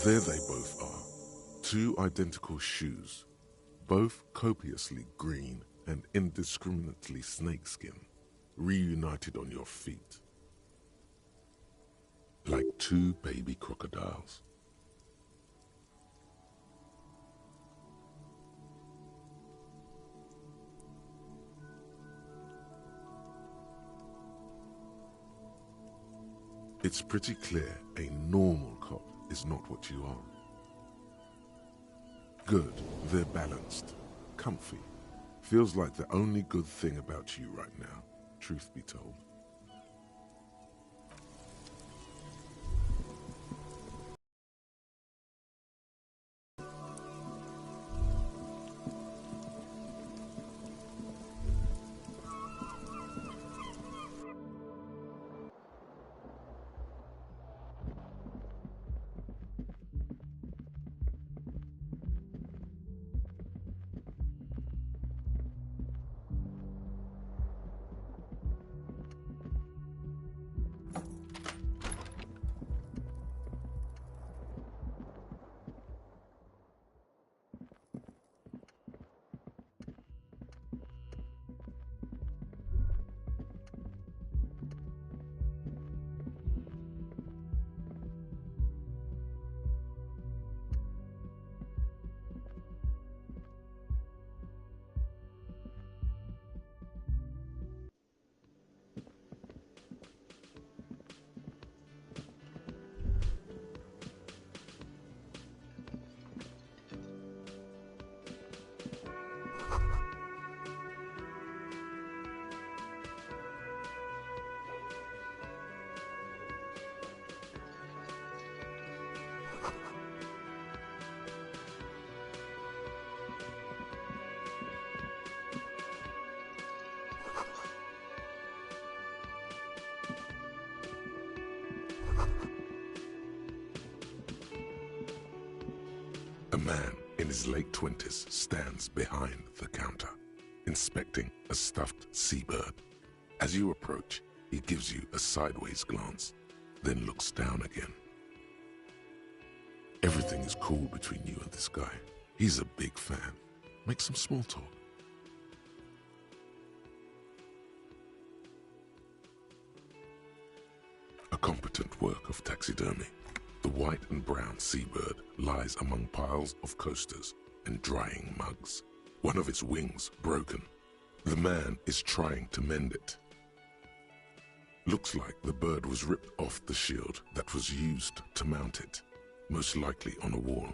There they both are, two identical shoes, both copiously green and indiscriminately snakeskin, reunited on your feet, like two baby crocodiles. It's pretty clear a normal cop is not what you are. Good, they're balanced, comfy. Feels like the only good thing about you right now, truth be told. A man in his late 20s stands behind the counter, inspecting a stuffed seabird. As you approach, he gives you a sideways glance, then looks down again. Everything is cool between you and this guy. He's a big fan. Make some small talk. A competent work of taxidermy. The white and brown seabird lies among piles of coasters and drying mugs. One of its wings broken. The man is trying to mend it. Looks like the bird was ripped off the shield that was used to mount it, most likely on a wall.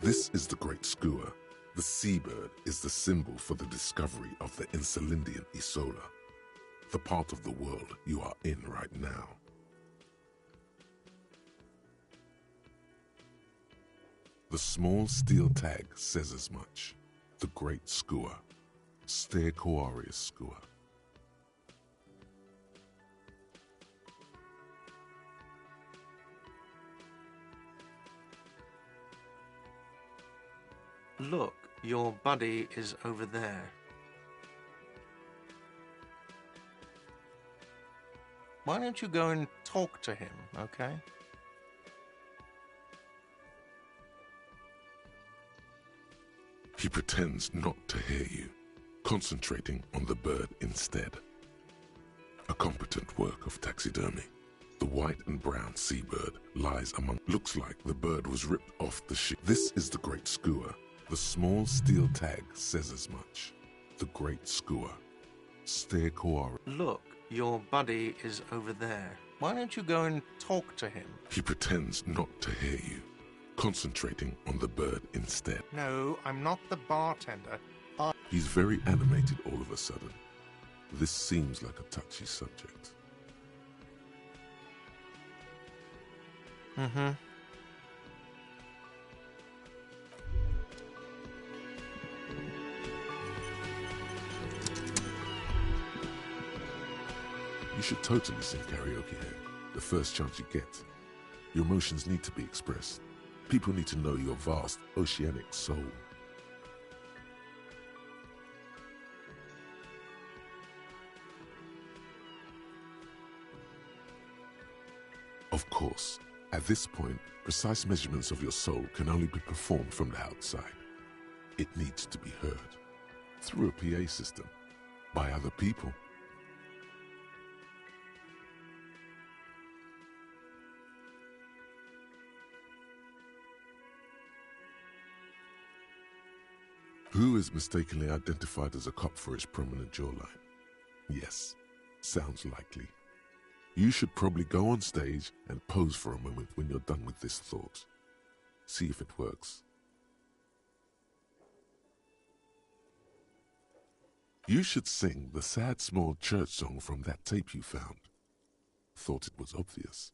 This is the great skua. The seabird is the symbol for the discovery of the Insulindian Isola, the part of the world you are in right now. The small steel tag says as much. The great skua, Stegosaurus skua. Look, your buddy is over there. Why don't you go and talk to him, okay? He pretends not to hear you, concentrating on the bird instead. A competent work of taxidermy. The white and brown seabird lies among... Looks like the bird was ripped off the ship. This is the great skua. The small steel tag says as much. The great skua, Stegosaurus. Look, your buddy is over there. Why don't you go and talk to him? He pretends not to hear you, concentrating on the bird instead. No, I'm not the bartender. He's very animated all of a sudden. This seems like a touchy subject. Mm-hmm. You should totally sing karaoke here, the first chance you get. Your emotions need to be expressed. People need to know your vast, oceanic soul. Of course, At this point, precise measurements of your soul can only be performed from the outside. It needs to be heard through a PA system by other people. Who is mistakenly identified as a cop for his prominent jawline? Yes, sounds likely. You should probably go on stage and pose for a moment when you're done with this thought. See if it works. You should sing the sad small church song from that tape you found. Thought it was obvious.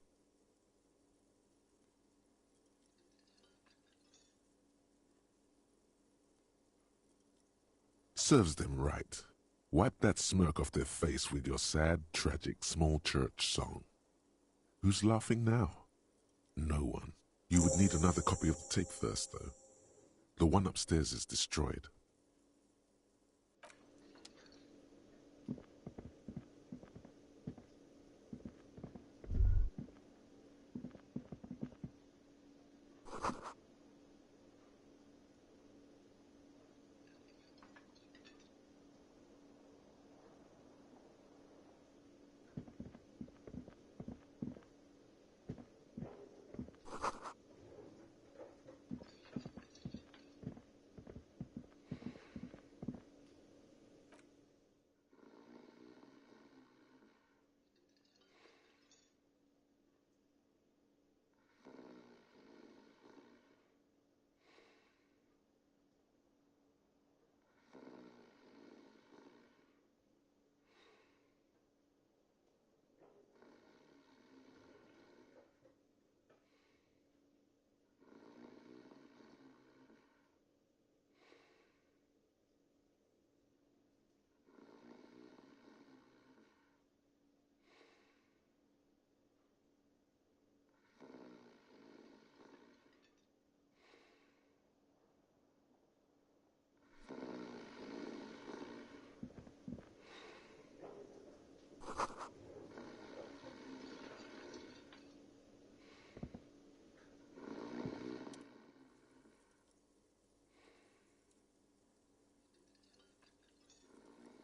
Serves them right. Wipe that smirk off their face with your sad, tragic, small church song. Who's laughing now? No one. You would need another copy of the tape first, though. The one upstairs is destroyed.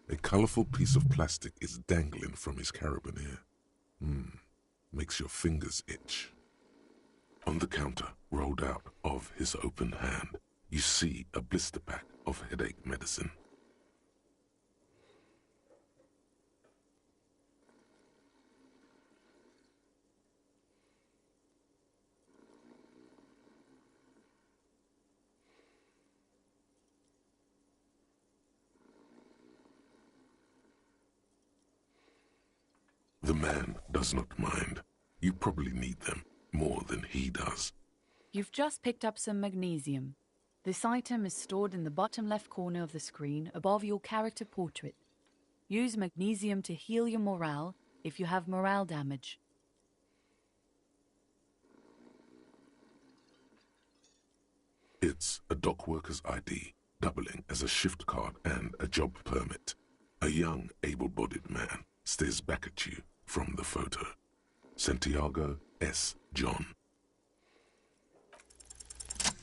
A colorful piece of plastic is dangling from his carabiner. Makes your fingers itch. On the counter, rolled out of his open hand, you see a blister pack of headache medicine. The man does not mind. You probably need them more than he does. You've just picked up some magnesium. This item is stored in the bottom left corner of the screen above your character portrait. Use magnesium to heal your morale if you have morale damage. It's a dock worker's ID, doubling as a shift card and a job permit. A young, able-bodied man stares back at you from the photo. Santiago S. John.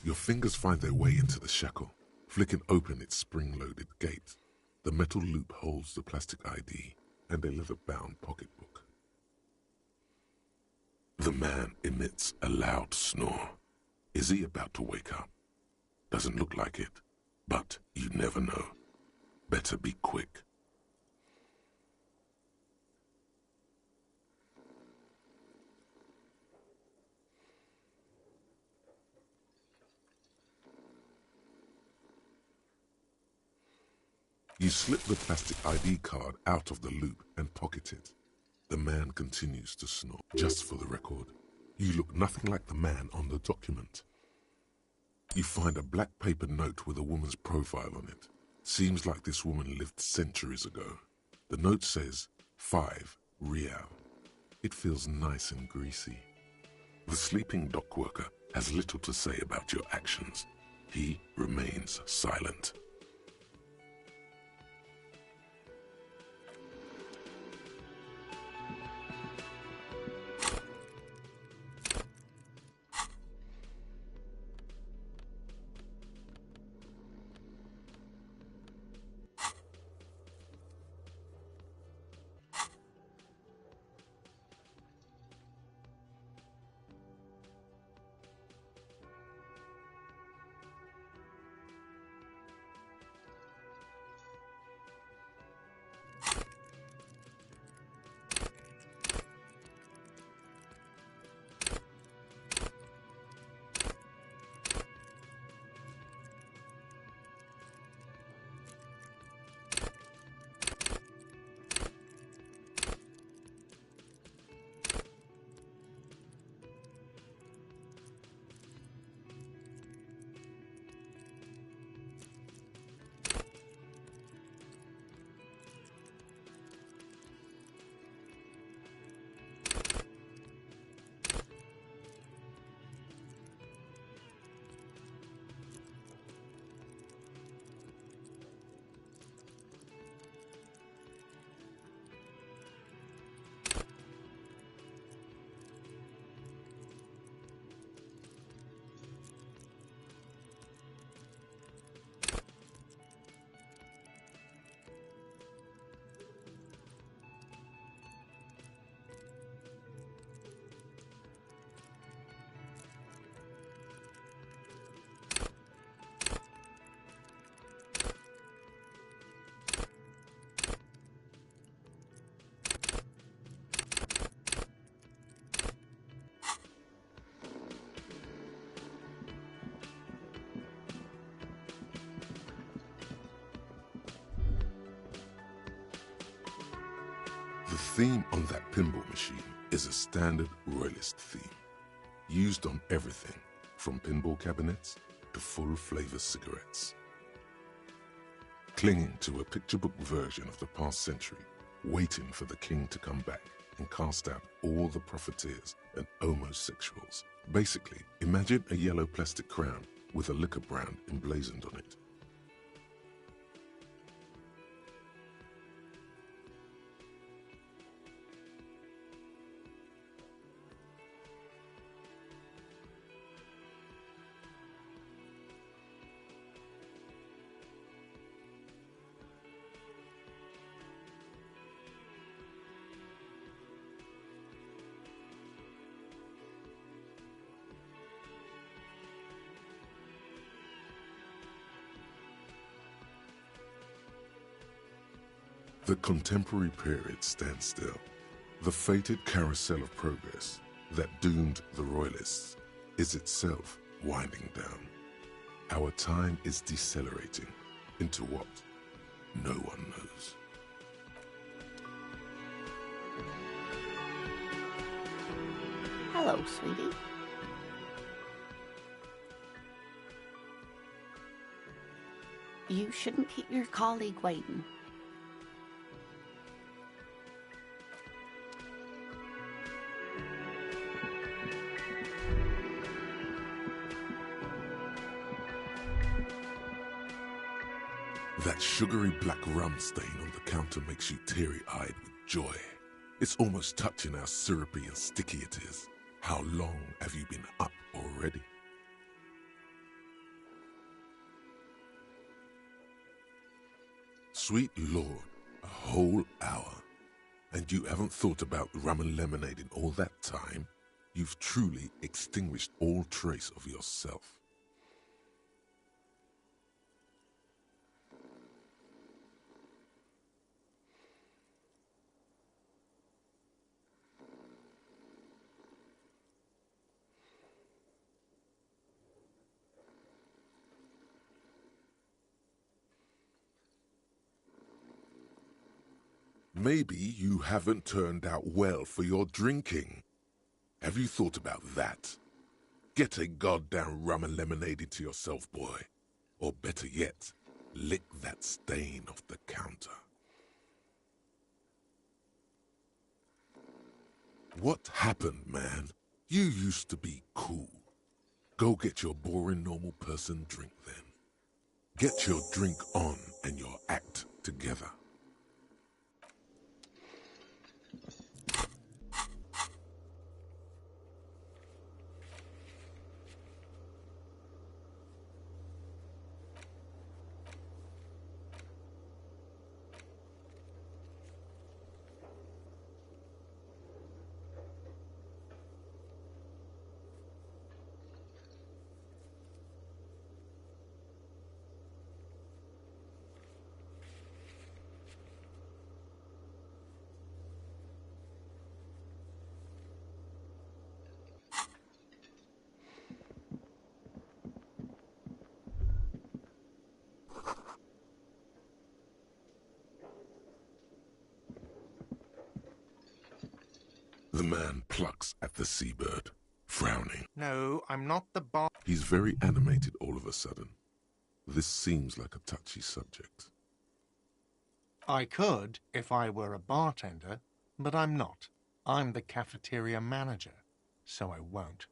Your fingers find their way into the shackle, flicking open its spring-loaded gate. The metal loop holds the plastic ID and a leather-bound pocketbook. The man emits a loud snore. Is he about to wake up? Doesn't look like it, but you never know. Better be quick. You slip the plastic ID card out of the loop and pocket it. The man continues to snore. Just for the record, you look nothing like the man on the document. You find a black paper note with a woman's profile on it. Seems like this woman lived centuries ago. The note says, 5 Real. It feels nice and greasy. The sleeping dock worker has little to say about your actions. He remains silent. theme on that pinball machine is a standard royalist theme, used on everything from pinball cabinets to full-flavor cigarettes. Clinging to a picture-book version of the past century, waiting for the king to come back and cast out all the profiteers and homosexuals. Basically, imagine a yellow plastic crown with a liquor brand emblazoned on it. The contemporary period stands still. The fated carousel of progress that doomed the royalists is itself winding down. Our time is decelerating into what no one knows. Hello, sweetie. You shouldn't keep your colleague waiting. That sugary black rum stain on the counter makes you teary-eyed with joy. It's almost touching how syrupy and sticky it is. How long have you been up already? Sweet Lord, a whole hour. And you haven't thought about rum and lemonade in all that time? You've truly extinguished all trace of yourself. Maybe you haven't turned out well for your drinking. Have you thought about that? Get a goddamn rum and lemonade into yourself, boy. Or better yet, lick that stain off the counter. What happened, man? You used to be cool. Go get your boring normal person drink then. Get your drink on and your act together. The man plucks at the seabird, frowning. No, I'm not the bar. He's very animated all of a sudden. This seems like a touchy subject. I could if I were a bartender, but I'm not. I'm the cafeteria manager, so I won't.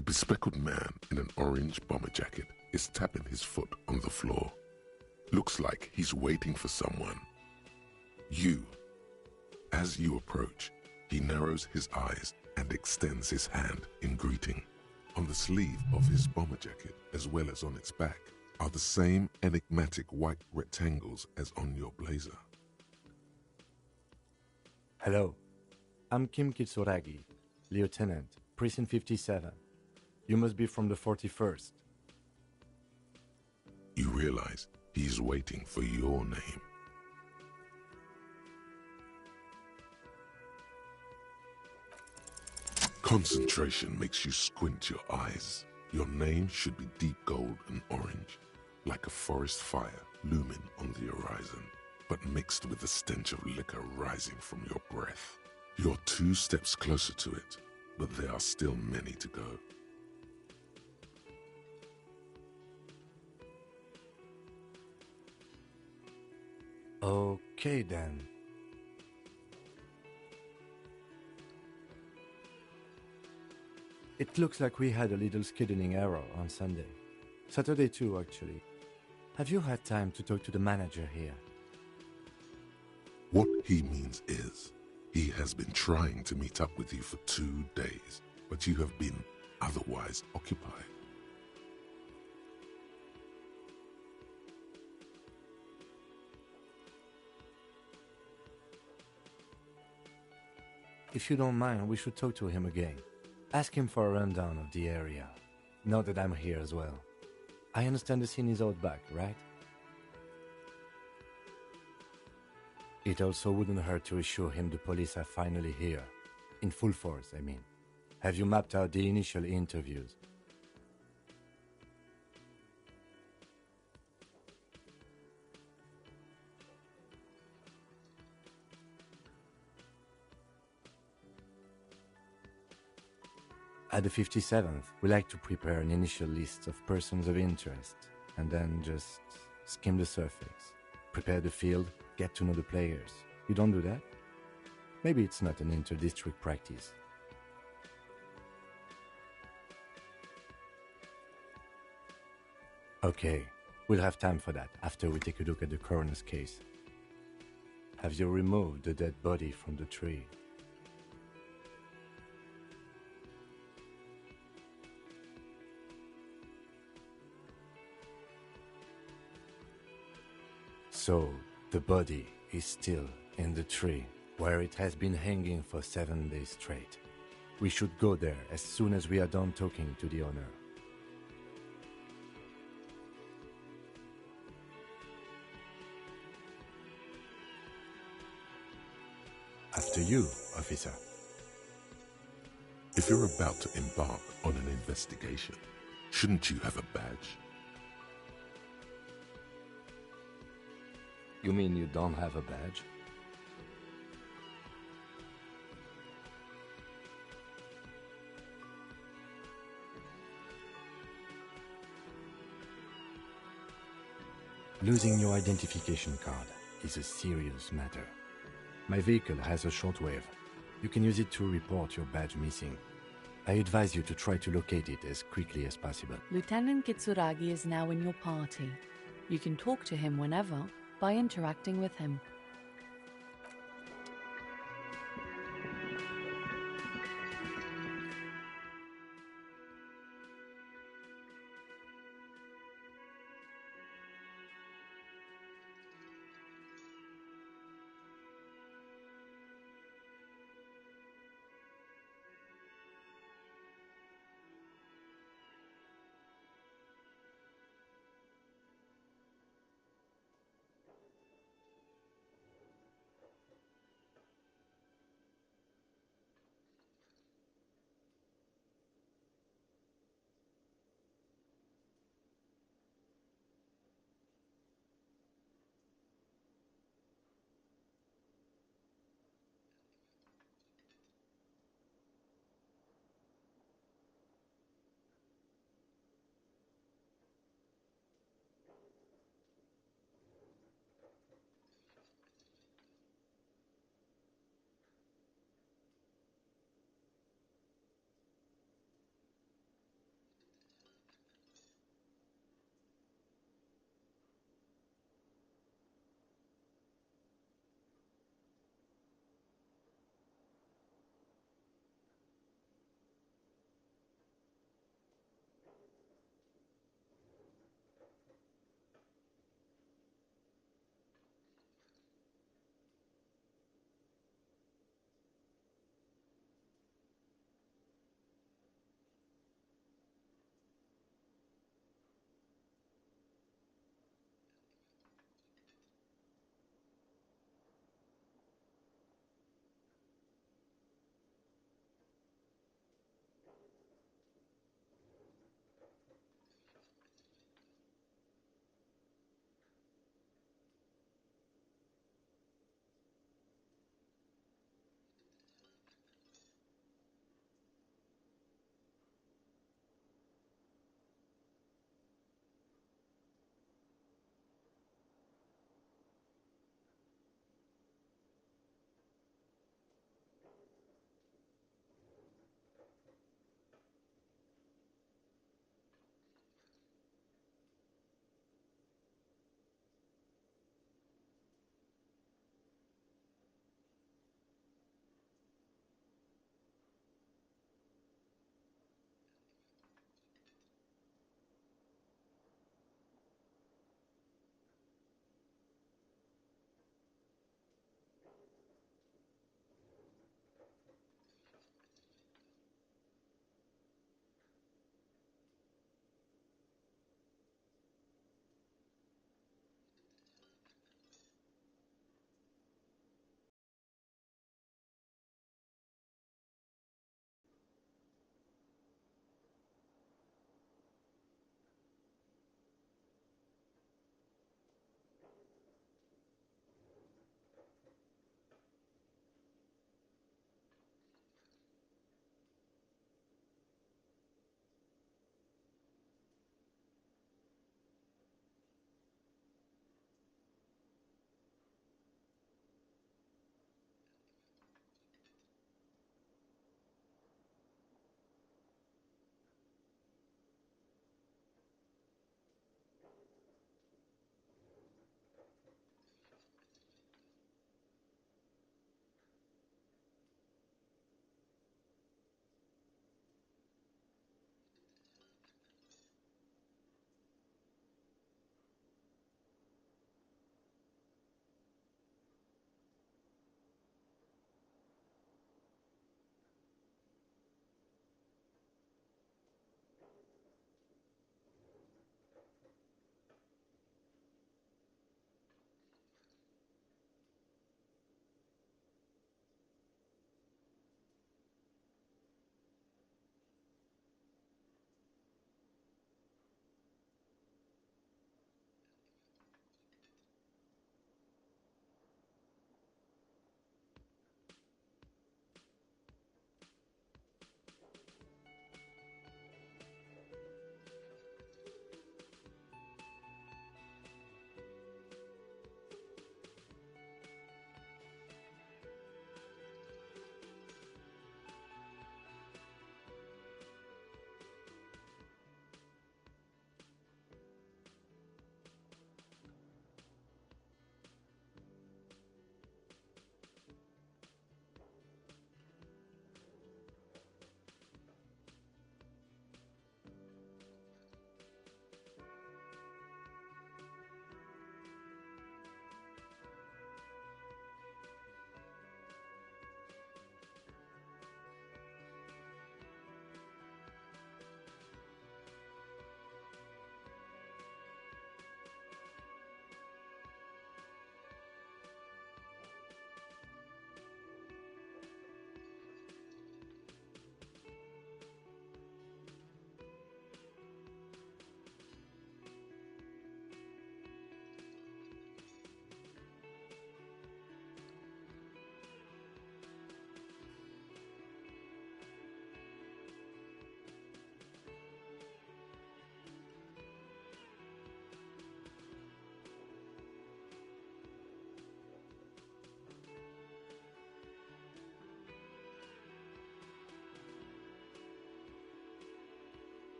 A bespectacled man in an orange bomber jacket is tapping his foot on the floor. Looks like he's waiting for someone. You. As you approach, he narrows his eyes and extends his hand in greeting. On the sleeve of his bomber jacket, as well as on its back, are the same enigmatic white rectangles as on your blazer. Hello, I'm Kim Kitsuragi, Lieutenant, Precinct 57. You must be from the 41st. You realize he's waiting for your name. Concentration makes you squint your eyes. Your name should be deep gold and orange, like a forest fire looming on the horizon, but mixed with the stench of liquor rising from your breath. You're 2 steps closer to it, but there are still many to go. Okay then. It looks like we had a little scheduling error on Sunday. Saturday too, actually. Have you had time to talk to the manager here? What he means is, he has been trying to meet up with you for 2 days, but you have been otherwise occupied. If you don't mind, we should talk to him again. Ask him for a rundown of the area. Now that I'm here as well. I understand the scene is out back, right? It also wouldn't hurt to assure him the police are finally here. In full force, I mean. Have you mapped out the initial interviews? At the 57th, we like to prepare an initial list of persons of interest, and then just skim the surface. Prepare the field, get to know the players. You don't do that? Maybe it's not an inter-district practice. Okay, we'll have time for that after we take a look at the coroner's case. Have you removed the dead body from the tree? So, the body is still in the tree, where it has been hanging for 7 days straight. We should go there as soon as we are done talking to the owner. After you, officer. If you're about to embark on an investigation, shouldn't you have a badge? You mean you don't have a badge? Losing your identification card is a serious matter. My vehicle has a shortwave. You can use it to report your badge missing. I advise you to try to locate it as quickly as possible. Lieutenant Kitsuragi is now in your party. You can talk to him whenever by interacting with him.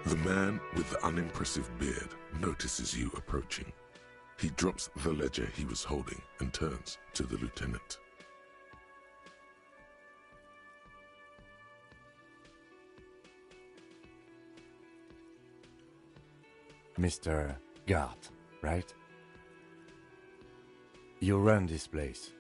The man with the unimpressive beard notices you approaching. He drops the ledger he was holding and turns to the lieutenant. Mr. Gart, right? You run this place.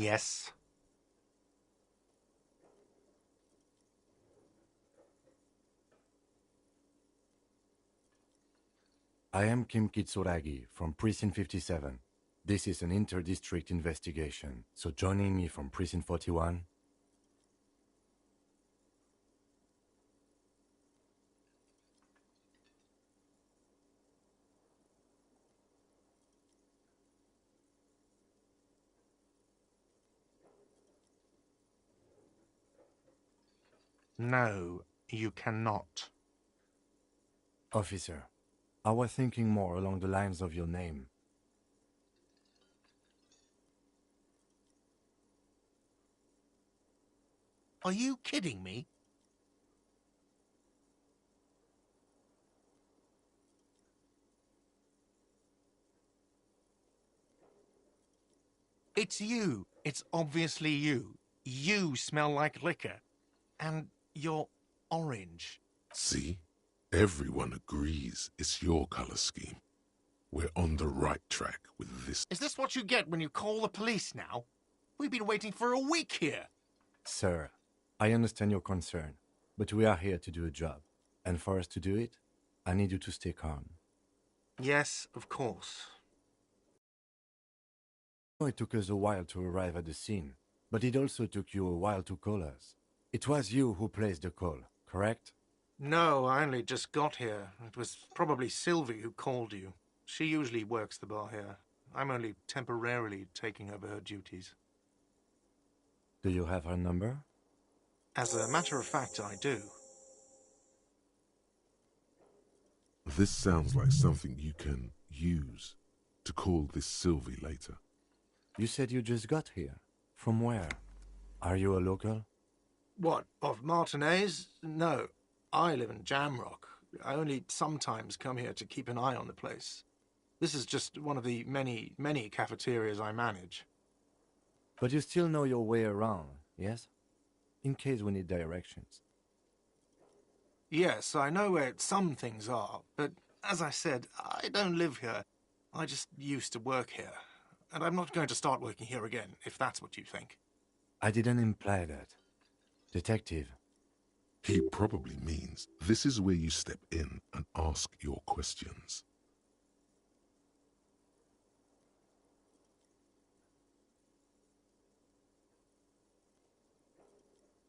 Yes. I am Kim Kitsuragi from Precinct 57. This is an inter-district investigation, so joining me from Precinct 41... No, you cannot. Officer, I was thinking more along the lines of your name. Are you kidding me? It's you. It's obviously you. You smell like liquor. And you're orange. See? Everyone agrees it's your color scheme. We're on the right track with this. Is this what you get when you call the police now? We've been waiting for a week here. Sir, I understand your concern, but we are here to do a job. And for us to do it, I need you to stay calm. Yes, of course. It took us a while to arrive at the scene, but it also took you a while to call us. It was you who placed the call, correct? No, I only just got here. It was probably Sylvie who called you. She usually works the bar here. I'm only temporarily taking over her duties. Do you have her number? As a matter of fact, I do. This sounds like something you can use to call this Sylvie later. You said you just got here. From where? Are you a local? What, of Martinez? No, I live in Jamrock. I only sometimes come here to keep an eye on the place. This is just one of the many, many cafeterias I manage. But you still know your way around, yes? In case we need directions. Yes, I know where some things are, but as I said, I don't live here. I just used to work here. And I'm not going to start working here again, if that's what you think. I didn't imply that. Detective, He probably means this is where you step in and ask your questions.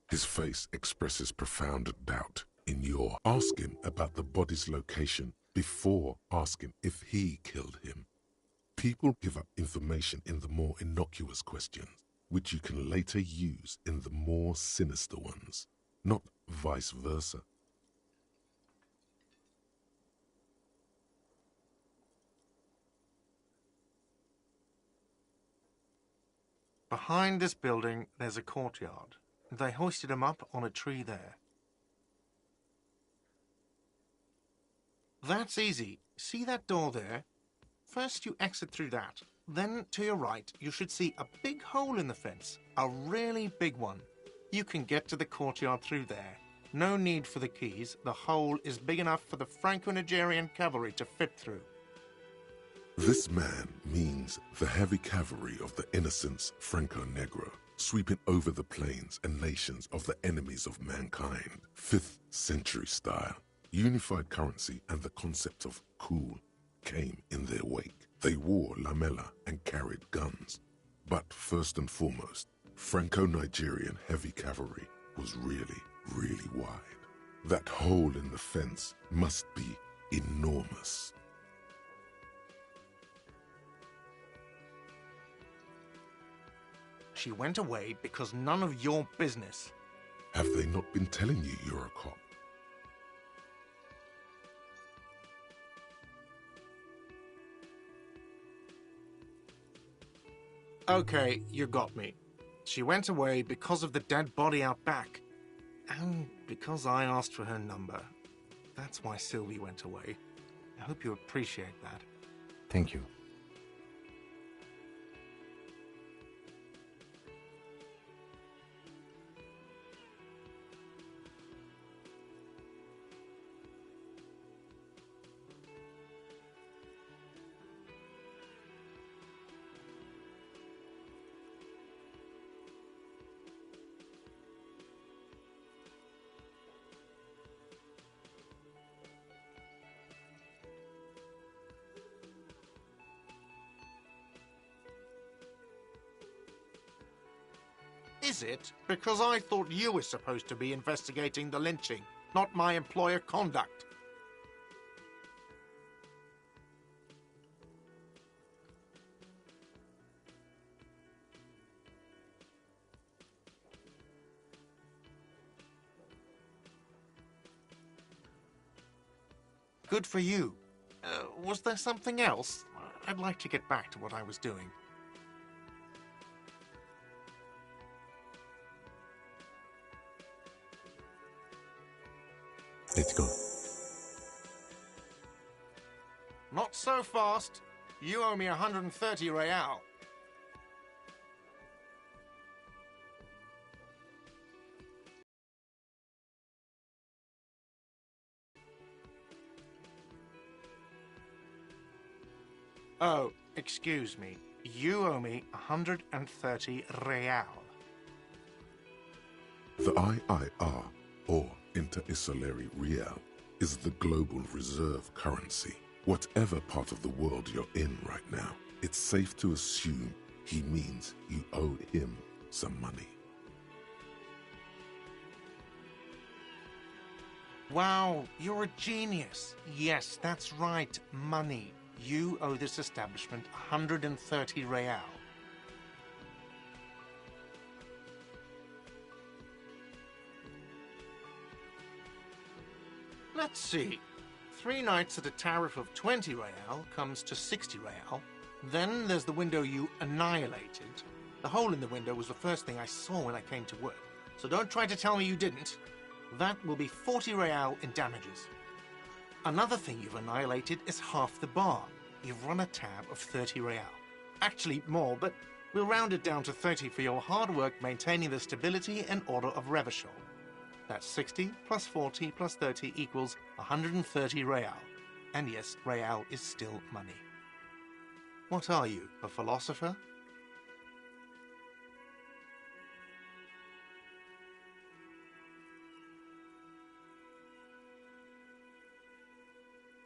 His face expresses profound doubt in your ask him about the body's location before asking if he killed him. People give up information in the more innocuous questions, which you can later use in the more sinister ones, not vice versa. Behind this building, there's a courtyard. They hoisted him up on a tree there. That's easy. See that door there? First you exit through that. Then, to your right, you should see a big hole in the fence. A really big one. You can get to the courtyard through there. No need for the keys. The hole is big enough for the Franco-Nigerian cavalry to fit through. This man means the heavy cavalry of the innocents Franco-Negro, sweeping over the plains and nations of the enemies of mankind. 5th century style. Unified currency and the concept of cool came in their wake. They wore lamella and carried guns. But first and foremost, Franco-Nigerian heavy cavalry was really, really wide. That hole in the fence must be enormous. She went away because none of your business. Have they not been telling you you're a cop? Okay, you got me. She went away because of the dead body out back. And because I asked for her number. That's why Sylvie went away. I hope you appreciate that. thank you. Is it? Because I thought you were supposed to be investigating the lynching, not my employer conduct. Good for you. Was there something else? I'd like to get back to what I was doing. Let's go. Not so fast. You owe me 130 real. Oh, excuse me. You owe me 130 real. The IIR, or Inter-Isolary Real, is the global reserve currency. Whatever part of the world you're in right now, it's safe to assume he means you owe him some money. Wow, you're a genius. Yes, that's right, money. You owe this establishment 130 real. Let's see. 3 nights at a tariff of 20 real comes to 60 real. Then there's the window you annihilated. The hole in the window was the first thing I saw when I came to work. So don't try to tell me you didn't. That will be 40 real in damages. Another thing you've annihilated is half the bar. You've run a tab of 30 real. Actually more, but we'll round it down to 30 for your hard work maintaining the stability and order of Revachol. That's 60 plus 40 plus 30 equals 130 real. And yes, real is still money. What are you, a philosopher?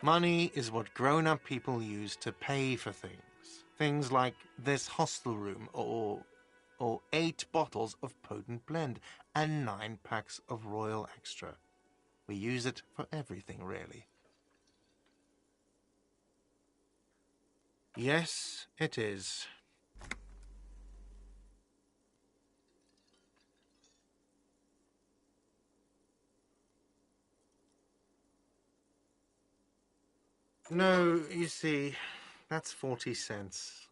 Money is what grown-up people use to pay for things. Things like this hostel room or 8 bottles of potent blend and 9 packs of Royal Extra. We use it for everything, really. Yes, it is. No, you see, that's 40 cents.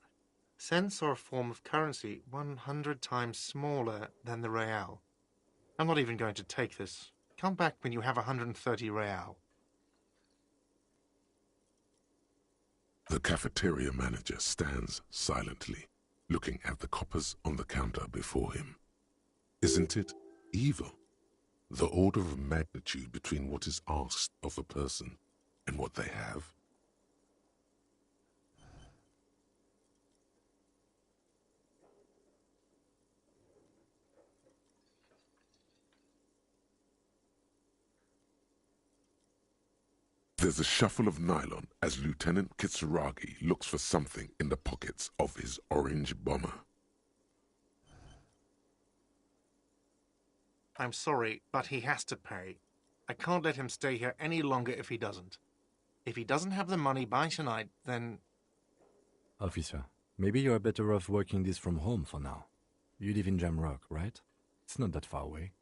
Cents are a form of currency 100 times smaller than the real. I'm not even going to take this. Come back when you have 130 real. The cafeteria manager stands silently, looking at the coppers on the counter before him. Isn't it evil? The order of magnitude between what is asked of a person and what they have. There's a shuffle of nylon as Lieutenant Kitsuragi looks for something in the pockets of his orange bomber. I'm sorry, but he has to pay. I can't let him stay here any longer if he doesn't. If he doesn't have the money by tonight, then... Officer, maybe you're better off working this from home for now. You live in Jamrock, right? It's not that far away.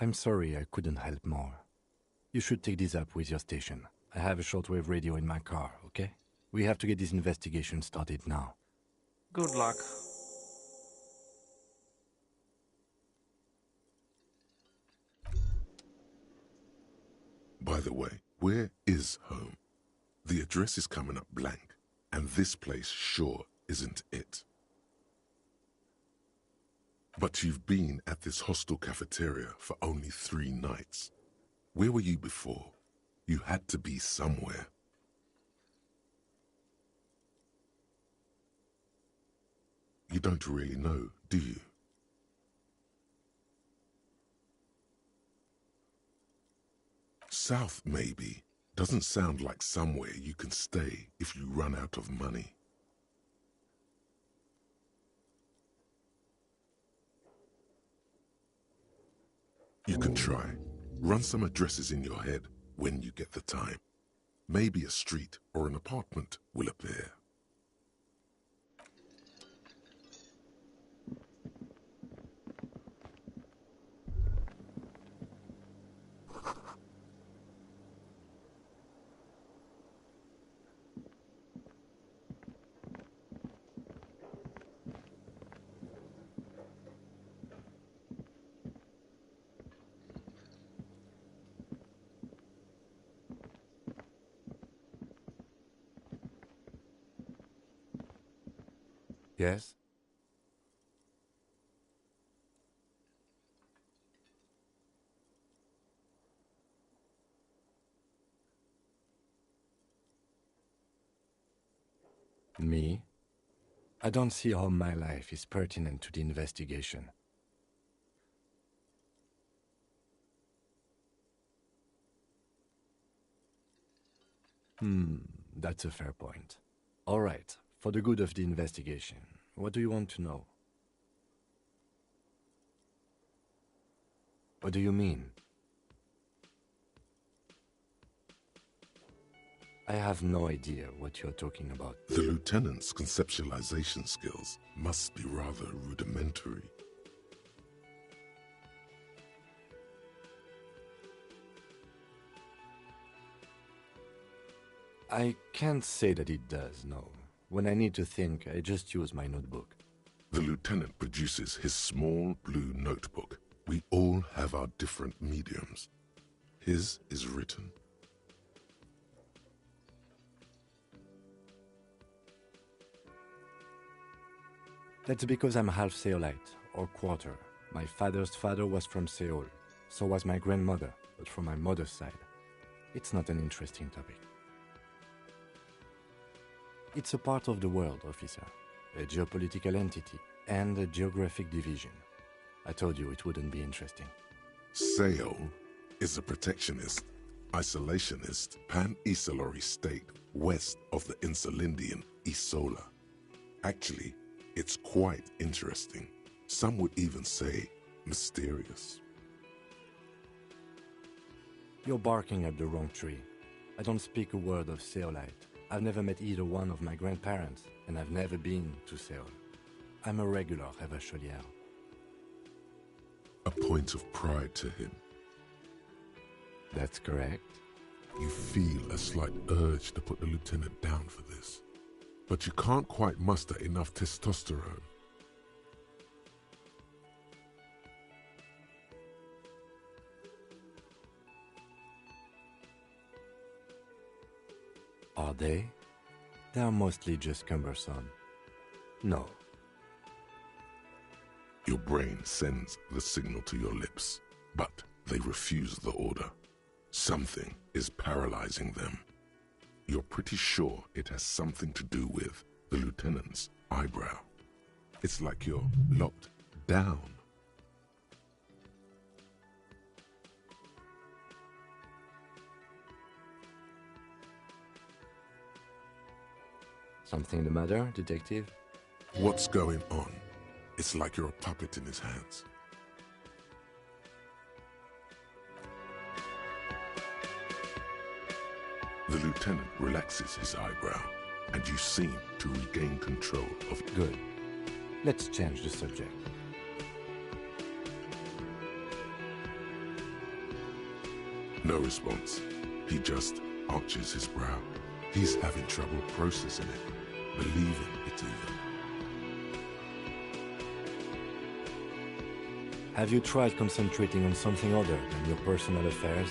I'm sorry I couldn't help more. You should take this up with your station. I have a shortwave radio in my car, okay? We have to get this investigation started now. Good luck. By the way, where is home? The address is coming up blank, and this place sure isn't it. But you've been at this hostel cafeteria for only 3 nights. Where were you before? You had to be somewhere. You don't really know, do you? South, maybe. Doesn't sound like somewhere you can stay if you run out of money. You can try. Run some addresses in your head when you get the time. Maybe a street or an apartment will appear. Yes? Me? I don't see how my life is pertinent to the investigation. That's a fair point. All right, for the good of the investigation, what do you want to know? What do you mean? I have no idea what you're talking about. The lieutenant's conceptualization skills must be rather rudimentary. I can't say that it does, no. When I need to think, I just use my notebook. The The lieutenant produces his small blue notebook. We all have our different mediums. His is written. That's because I'm half Seolite, or quarter. My father's father was from Seoul. So was my grandmother, but from my mother's side. It's not an interesting topic. It's a part of the world, officer. A geopolitical entity and a geographic division. I told you it wouldn't be interesting. Seoul is a protectionist, isolationist, pan-Isolari state west of the Insulindian Isola. Actually, it's quite interesting. Some would even say mysterious. You're barking up the wrong tree. I don't speak a word of Seolite. I've never met either one of my grandparents, and I've never been to Seoul. I'm a regular Revacholière. A point of pride to him. That's correct. You feel a slight urge to put the lieutenant down for this, but you can't quite muster enough testosterone. Are they? They are mostly just cumbersome. No. Your brain sends the signal to your lips, but they refuse the order. Something is paralyzing them. You're pretty sure it has something to do with the lieutenant's eyebrow. It's like you're locked down. Something the matter, detective? What's going on? It's like you're a puppet in his hands. The lieutenant relaxes his eyebrow, and you seem to regain control of it. Good. Let's change the subject. No response. He just arches his brow. He's having trouble processing it, believing it even. Have you tried concentrating on something other than your personal affairs?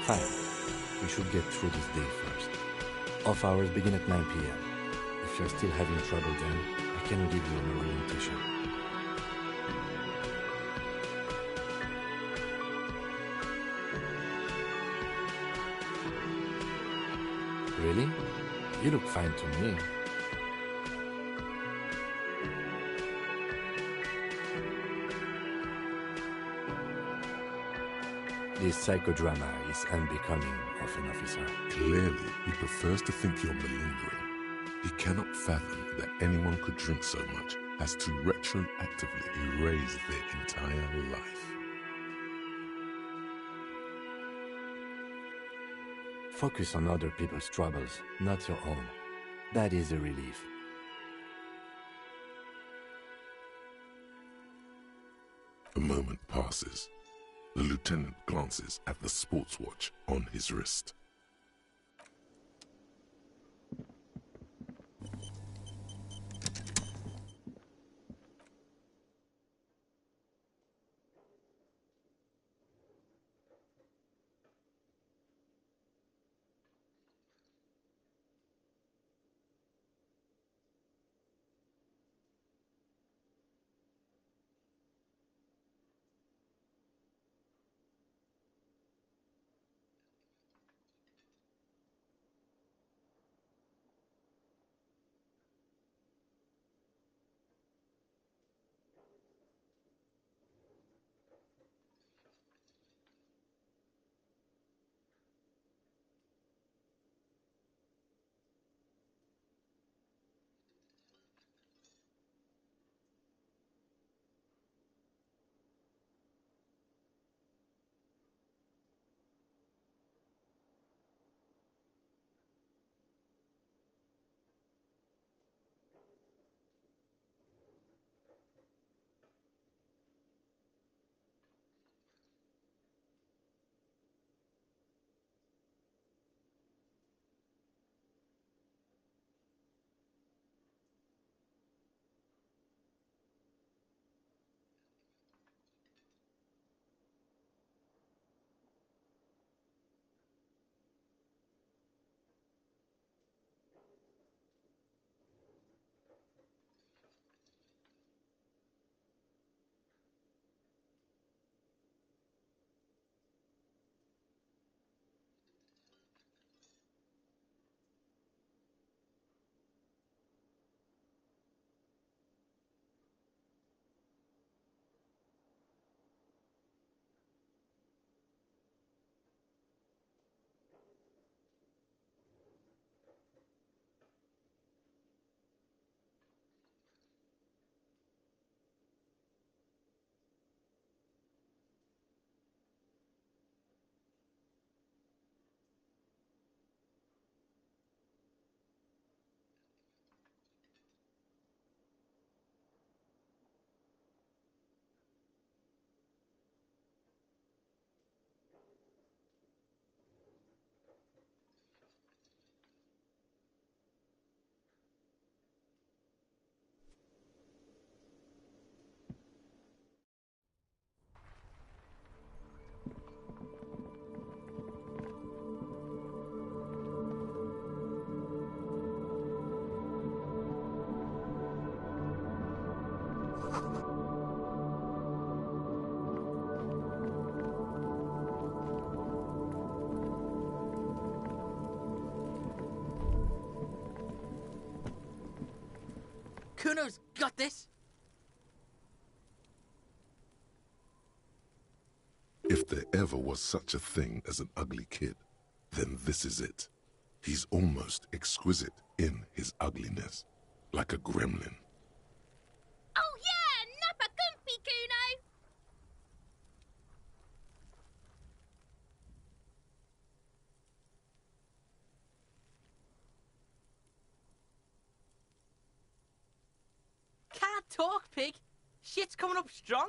Fine. We should get through this day first. Off hours begin at 9 p.m. If you're still having trouble then, I can give you an orientation. Really? You look fine to me. This psychodrama is unbecoming of an officer. Clearly, he prefers to think you're malingering. He cannot fathom that anyone could drink so much as to retroactively erase their entire life. Focus on other people's troubles, not your own. That is a relief. A moment passes. The lieutenant glances at the sports watch on his wrist. Kuno's got this. If there ever was such a thing as an ugly kid, then this is it. He's almost exquisite in his ugliness, like a gremlin. Oh yeah, nappa gumpy, Kuno! Can't talk, pig. Shit's coming up strong.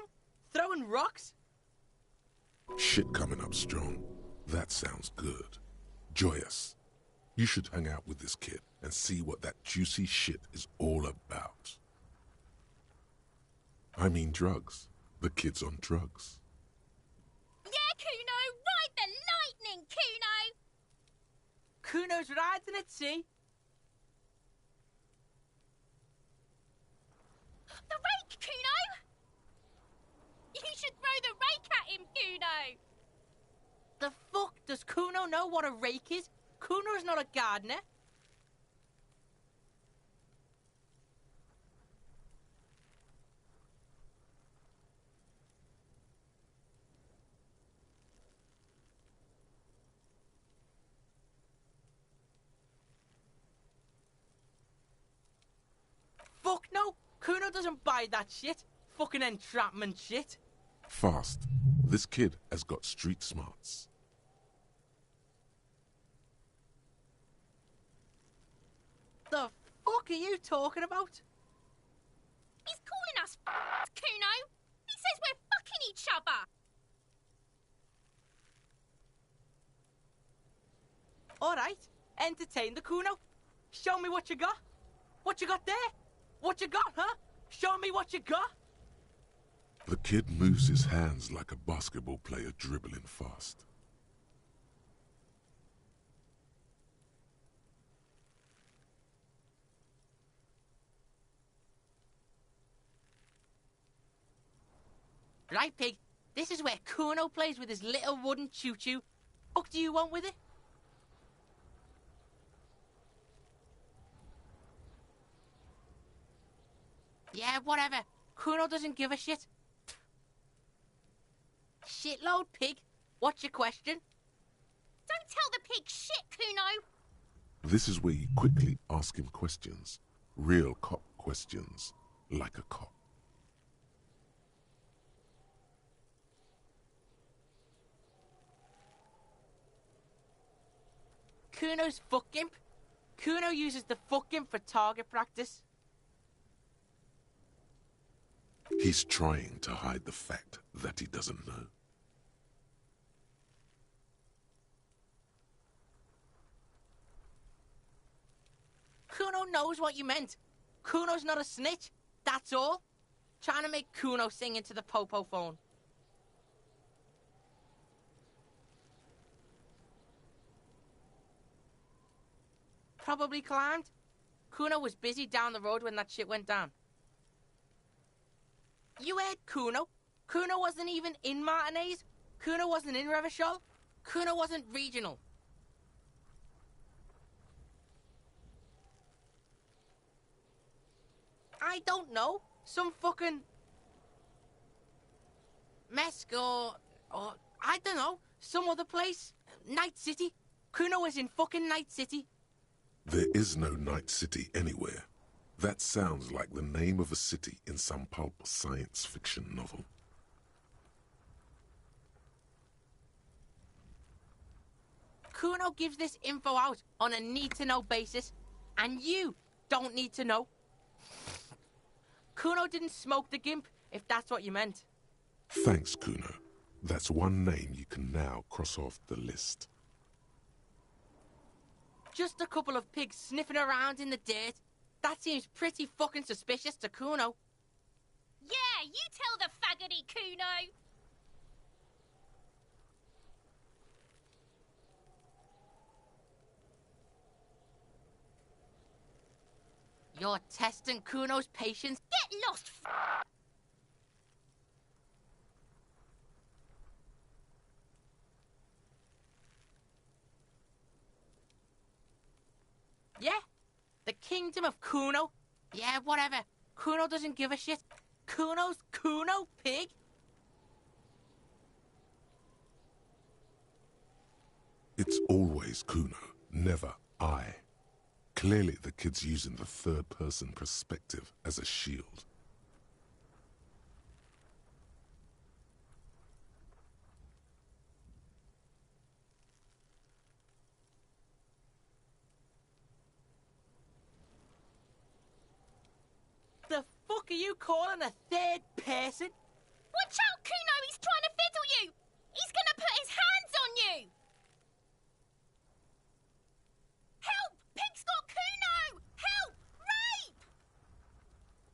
Throwing rocks. Shit coming up strong. That sounds good. Joyous. You should hang out with this kid and see what that juicy shit is all about. I mean drugs. The kid's on drugs. Yeah, Kuno! Ride the lightning, Kuno! Kuno's riding at sea. The rake, Kuno! You should throw the rake at him, Kuno! The fuck does Kuno know what a rake is? Kuno's not a gardener. Fuck no! Kuno doesn't buy that shit. Fucking entrapment shit. Fast. This kid has got street smarts. The fuck are you talking about? He's calling us Kuno! He says we're fucking each other! Alright, entertain the Kuno. Show me what you got. What you got there? What you got, huh? Show me what you got. The kid moves his hands like a basketball player dribbling fast. Right, pig. This is where Kuno plays with his little wooden choo-choo. What do you want with it? Yeah, whatever. Kuno doesn't give a shit. Shitload, pig. What's your question? Don't tell the pig shit, Kuno! This is where you quickly ask him questions. Real cop questions. Like a cop. Kuno's fuck imp. Kuno uses the fuck imp for target practice. He's trying to hide the fact that he doesn't know. Kuno knows what you meant. Kuno's not a snitch. That's all. Trying to make Kuno sing into the popo phone. Probably climbed. Kuno was busy down the road when that shit went down. You heard Kuno. Kuno wasn't even in Martinez. Kuno wasn't in Revachol. Kuno wasn't regional. I don't know. Some fucking... Mesk or I don't know. Some other place. Night City. Kuno was in fucking Night City. There is no Night City anywhere. That sounds like the name of a city in some pulp science fiction novel. Kuno gives this info out on a need-to-know basis, and you don't need to know. Kuno didn't smoke the gimp, if that's what you meant. Thanks, Kuno. That's one name you can now cross off the list. Just a couple of pigs sniffing around in the dirt. That seems pretty fucking suspicious to Kuno. Yeah, you tell the faggoty, Kuno! You're testing Kuno's patience? Get lost, Yeah? The kingdom of Kuno? Yeah, whatever. Kuno doesn't give a shit. Kuno's Kuno, pig. It's always Kuno, never I. Clearly the kid's using the third-person perspective as a shield. The fuck are you calling a third person? Watch out, Kuno! He's trying to fiddle you! He's gonna put his hands on you! Help! Pig's got Kuno! Help! Rape!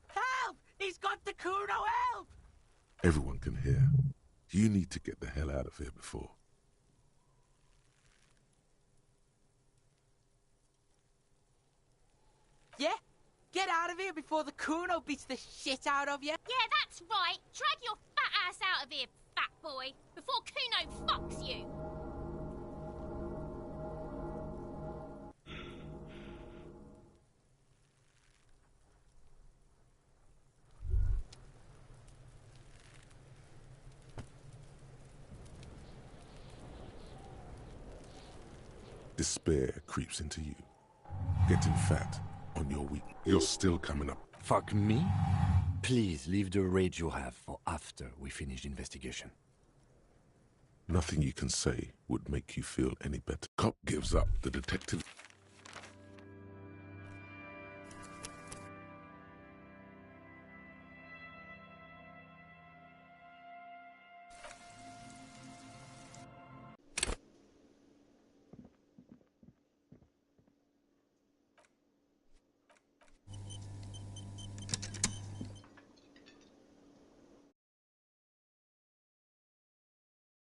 Help! He's got the Kuno, help! Everyone can hear. You need to get the hell out of here before. Yeah? Get out of here before the Kuno beats the shit out of you. Yeah, that's right. Drag your fat ass out of here, fat boy, before Kuno fucks you. Despair creeps into you. Getting fat on your week. You're still coming up. Fuck me? Please leave the rage you have for after we finish the investigation. Nothing you can say would make you feel any better. Cop gives up. The detective